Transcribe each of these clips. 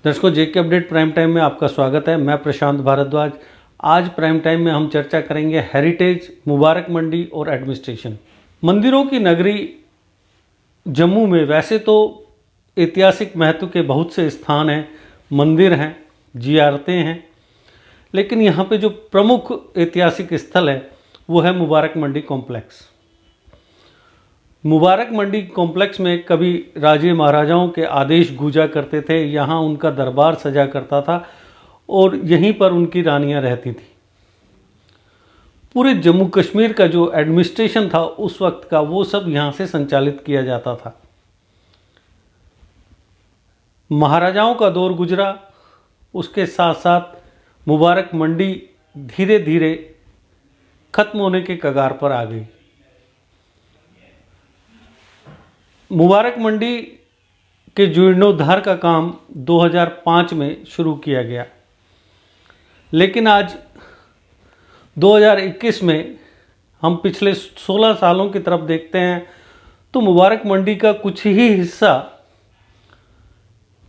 दर्शकों, जेके update prime time में आपका स्वागत है। मैं प्रशांत भारद्वाज। आज प्राइम टाइम में हम चर्चा करेंगे हेरिटेज, मुबारक मंडी और एडमिनिस्ट्रेशन। मंदिरों की नगरी जम्मू में वैसे तो ऐतिहासिक महत्व के बहुत से स्थान हैं, मंदिर हैं, जियारतें हैं, लेकिन यहाँ पे जो प्रमुख ऐतिहासिक स्थल है वो है मुबारक मंडी कॉम्प्लेक्स। मुबारक मंडी कॉम्प्लेक्स में कभी राजे महाराजाओं के आदेश गूंजा करते थे, यहाँ उनका दरबार सजा करता था और यहीं पर उनकी रानियां रहती थी। पूरे जम्मू कश्मीर का जो एडमिनिस्ट्रेशन था उस वक्त का, वो सब यहाँ से संचालित किया जाता था। महाराजाओं का दौर गुजरा, उसके साथ साथ मुबारक मंडी धीरे धीरे खत्म होने के कगार पर आ गई। मुबारक मंडी के जीर्णोद्धार का काम 2005 में शुरू किया गया, लेकिन आज 2021 में हम पिछले 16 सालों की तरफ देखते हैं तो मुबारक मंडी का कुछ ही हिस्सा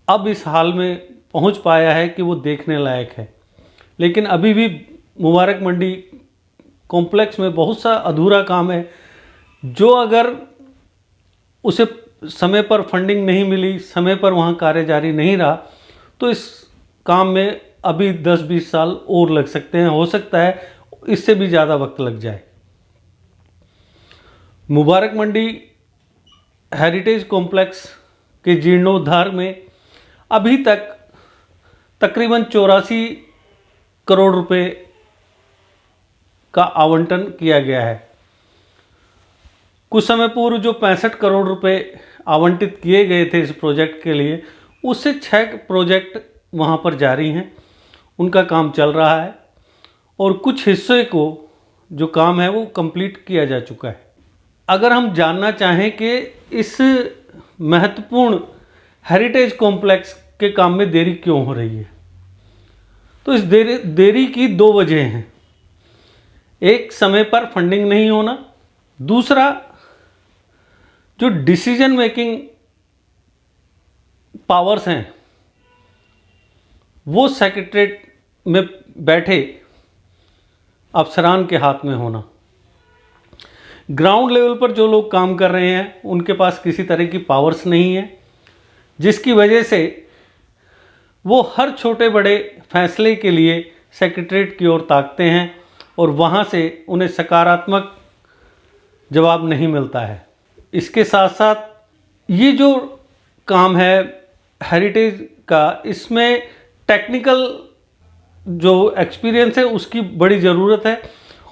अब इस हाल में पहुंच पाया है कि वो देखने लायक है। लेकिन अभी भी मुबारक मंडी कॉम्प्लेक्स में बहुत सा अधूरा काम है, जो अगर उसे समय पर फंडिंग नहीं मिली, समय पर वहाँ कार्य जारी नहीं रहा, तो इस काम में अभी 10-20 साल और लग सकते हैं। हो सकता है इससे भी ज़्यादा वक्त लग जाए। मुबारक मंडी हेरिटेज कॉम्प्लेक्स के जीर्णोद्धार में अभी तक तकरीबन 84 करोड़ रुपए का आवंटन किया गया है। कुछ समय पूर्व जो 65 करोड़ रुपए आवंटित किए गए थे इस प्रोजेक्ट के लिए, उससे 6 प्रोजेक्ट वहाँ पर जारी हैं, उनका काम चल रहा है और कुछ हिस्से को जो काम है वो कंप्लीट किया जा चुका है। अगर हम जानना चाहें कि इस महत्वपूर्ण हेरिटेज कॉम्प्लेक्स के काम में देरी क्यों हो रही है, तो इस देरी की 2 वजह हैं। एक, समय पर फंडिंग नहीं होना। दूसरा, जो डिसीजन मेकिंग पावर्स हैं वो सेक्रेटरीट में बैठे अफसरान के हाथ में होना। ग्राउंड लेवल पर जो लोग काम कर रहे हैं उनके पास किसी तरह की पावर्स नहीं है, जिसकी वजह से वो हर छोटे बड़े फैसले के लिए सेक्रेटरीट की ओर ताकते हैं और वहाँ से उन्हें सकारात्मक जवाब नहीं मिलता है। इसके साथ साथ ये जो काम है हेरिटेज का, इसमें टेक्निकल जो एक्सपीरियंस है उसकी बड़ी ज़रूरत है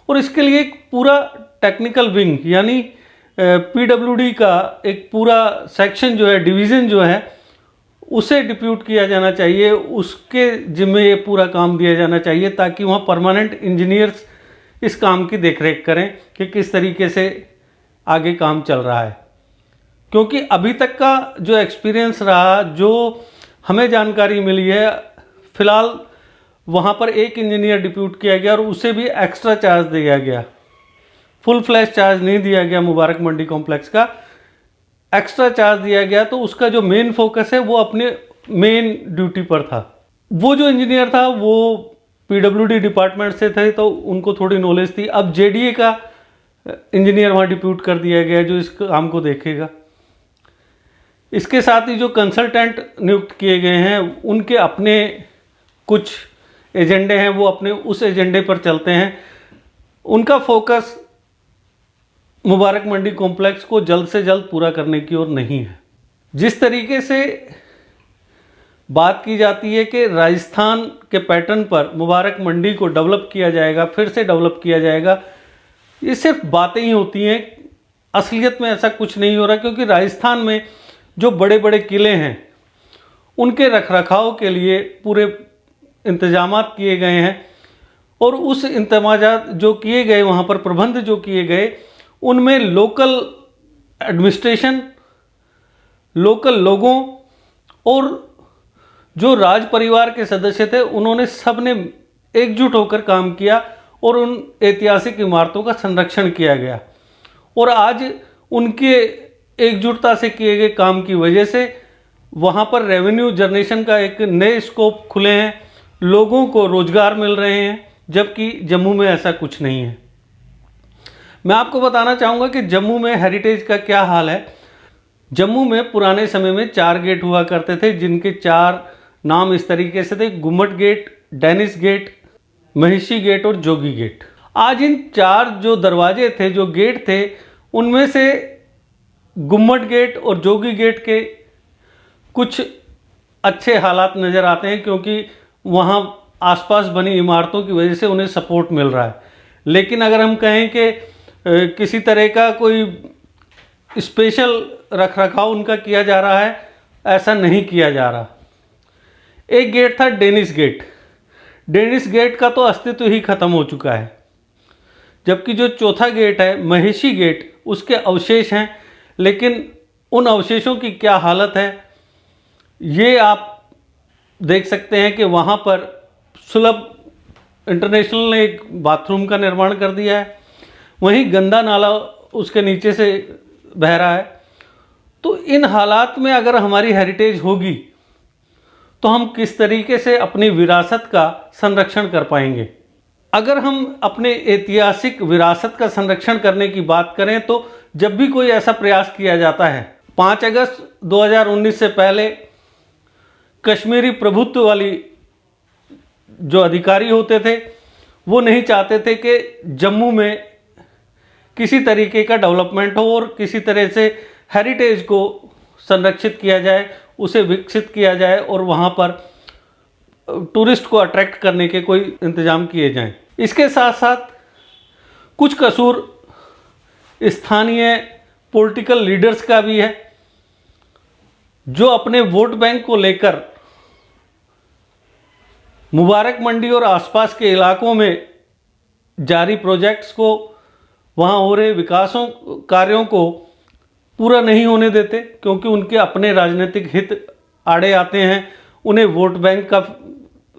और इसके लिए एक पूरा टेक्निकल विंग यानी पीडब्ल्यूडी का एक पूरा सेक्शन जो है, डिवीज़न जो है, उसे डिप्यूट किया जाना चाहिए। उसके जिम्मे ये पूरा काम दिया जाना चाहिए ताकि वहाँ परमानेंट इंजीनियर्स इस काम की देखरेख करें कि किस तरीके से आगे काम चल रहा है। क्योंकि अभी तक का जो एक्सपीरियंस रहा, जो हमें जानकारी मिली है, फ़िलहाल वहाँ पर एक इंजीनियर डिप्यूट किया गया और उसे भी एक्स्ट्रा चार्ज दिया गया। फुल फ्लैश चार्ज नहीं दिया गया। मुबारक मंडी कॉम्प्लेक्स का एक्स्ट्रा चार्ज दिया गया, तो उसका जो मेन फोकस है वो अपने मेन ड्यूटी पर था। वो जो इंजीनियर था वो पीडब्ल्यूडी डिपार्टमेंट से थे, तो उनको थोड़ी नॉलेज थी। अब जेडीए का इंजीनियर वहाँ डिप्यूट कर दिया गया जो इस काम को देखेगा। इसके साथ ही जो कंसल्टेंट नियुक्त किए गए हैं उनके अपने कुछ एजेंडे हैं, वो अपने उस एजेंडे पर चलते हैं। उनका फोकस मुबारक मंडी कॉम्प्लेक्स को जल्द से जल्द पूरा करने की ओर नहीं है। जिस तरीके से बात की जाती है कि राजस्थान के पैटर्न पर मुबारक मंडी को डेवलप किया जाएगा, फिर से डेवलप किया जाएगा, ये सिर्फ बातें ही होती हैं। असलियत में ऐसा कुछ नहीं हो रहा, क्योंकि राजस्थान में जो बड़े बड़े किले हैं उनके रखरखाव के लिए पूरे इंतजामात किए गए हैं और उस इंतजामात जो किए गए, वहाँ पर प्रबंध जो किए गए, उनमें लोकल एडमिनिस्ट्रेशन, लोकल लोगों और जो राज परिवार के सदस्य थे, उन्होंने सब ने एकजुट होकर काम किया और उन ऐतिहासिक इमारतों का संरक्षण किया गया। और आज उनके एकजुटता से किए गए काम की वजह से वहाँ पर रेवेन्यू जनरेशन का एक नए स्कोप खुले हैं, लोगों को रोजगार मिल रहे हैं, जबकि जम्मू में ऐसा कुछ नहीं है। मैं आपको बताना चाहूँगा कि जम्मू में हेरिटेज का क्या हाल है। जम्मू में पुराने समय में 4 गेट हुआ करते थे, जिनके 4 नाम इस तरीके से थे: गुम्मट गेट, डेनिस गेट, महिषी गेट और जोगी गेट। आज इन 4 जो दरवाजे थे, जो गेट थे, उनमें से गुम्मट गेट और जोगी गेट के कुछ अच्छे हालात नज़र आते हैं, क्योंकि वहाँ आसपास बनी इमारतों की वजह से उन्हें सपोर्ट मिल रहा है। लेकिन अगर हम कहें कि किसी तरह का कोई स्पेशल रखरखाव उनका किया जा रहा है, ऐसा नहीं किया जा रहा। एक गेट था डेनिस गेट। डेनिस गेट का तो अस्तित्व ही खत्म हो चुका है, जबकि जो चौथा गेट है महिषी गेट, उसके अवशेष हैं। लेकिन उन अवशेषों की क्या हालत है, ये आप देख सकते हैं कि वहाँ पर सुलभ इंटरनेशनल ने एक बाथरूम का निर्माण कर दिया है, वहीं गंदा नाला उसके नीचे से बह रहा है। तो इन हालात में अगर हमारी हेरिटेज होगी तो हम किस तरीके से अपनी विरासत का संरक्षण कर पाएंगे। अगर हम अपने ऐतिहासिक विरासत का संरक्षण करने की बात करें तो जब भी कोई ऐसा प्रयास किया जाता है, 5 अगस्त 2019 से पहले कश्मीरी प्रभुत्व वाली जो अधिकारी होते थे, वो नहीं चाहते थे कि जम्मू में किसी तरीके का डेवलपमेंट हो और किसी तरह से हेरिटेज को संरक्षित किया जाए, उसे विकसित किया जाए और वहाँ पर टूरिस्ट को अट्रैक्ट करने के कोई इंतजाम किए जाएं। इसके साथ साथ कुछ कसूर स्थानीय पॉलिटिकल लीडर्स का भी है, जो अपने वोट बैंक को लेकर मुबारक मंडी और आसपास के इलाकों में जारी प्रोजेक्ट्स को, वहाँ हो रहे विकासों कार्यों को पूरा नहीं होने देते, क्योंकि उनके अपने राजनीतिक हित आड़े आते हैं, उन्हें वोट बैंक का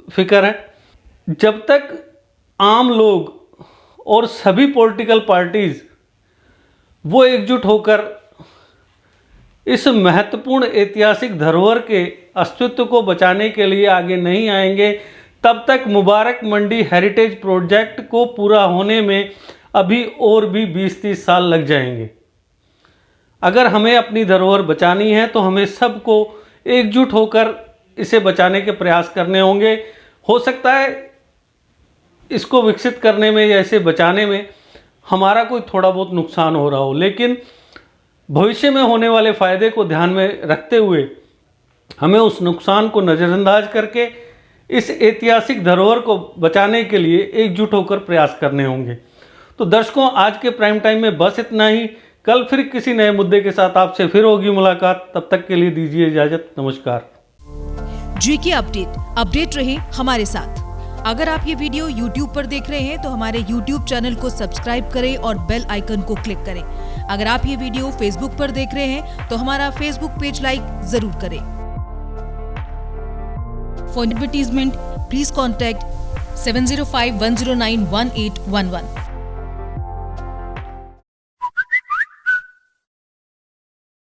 फिक्र है। जब तक आम लोग और सभी पॉलिटिकल पार्टीज वो एकजुट होकर इस महत्वपूर्ण ऐतिहासिक धरोहर के अस्तित्व को बचाने के लिए आगे नहीं आएंगे, तब तक मुबारक मंडी हेरिटेज प्रोजेक्ट को पूरा होने में अभी और भी 20-30 साल लग जाएंगे। अगर हमें अपनी धरोहर बचानी है तो हमें सबको एकजुट होकर इसे बचाने के प्रयास करने होंगे। हो सकता है इसको विकसित करने में या इसे बचाने में हमारा कोई थोड़ा बहुत नुकसान हो रहा हो, लेकिन भविष्य में होने वाले फायदे को ध्यान में रखते हुए हमें उस नुकसान को नज़रअंदाज करके इस ऐतिहासिक धरोहर को बचाने के लिए एकजुट होकर प्रयास करने होंगे। तो दर्शकों, आज के प्राइम टाइम में बस इतना ही। कल फिर किसी नए मुद्दे के साथ आपसे फिर होगी मुलाकात। तब तक के लिए दीजिए इजाजत। नमस्कार। जीके अपडेट रहे हमारे साथ। अगर आप ये वीडियो YouTube पर देख रहे हैं तो हमारे YouTube चैनल को सब्सक्राइब करें और बेल आइकन को क्लिक करें। अगर आप ये वीडियो Facebook पर देख रहे हैं तो हमारा Facebook पेज लाइक जरूर करें। For advertisement please contact 7051091811।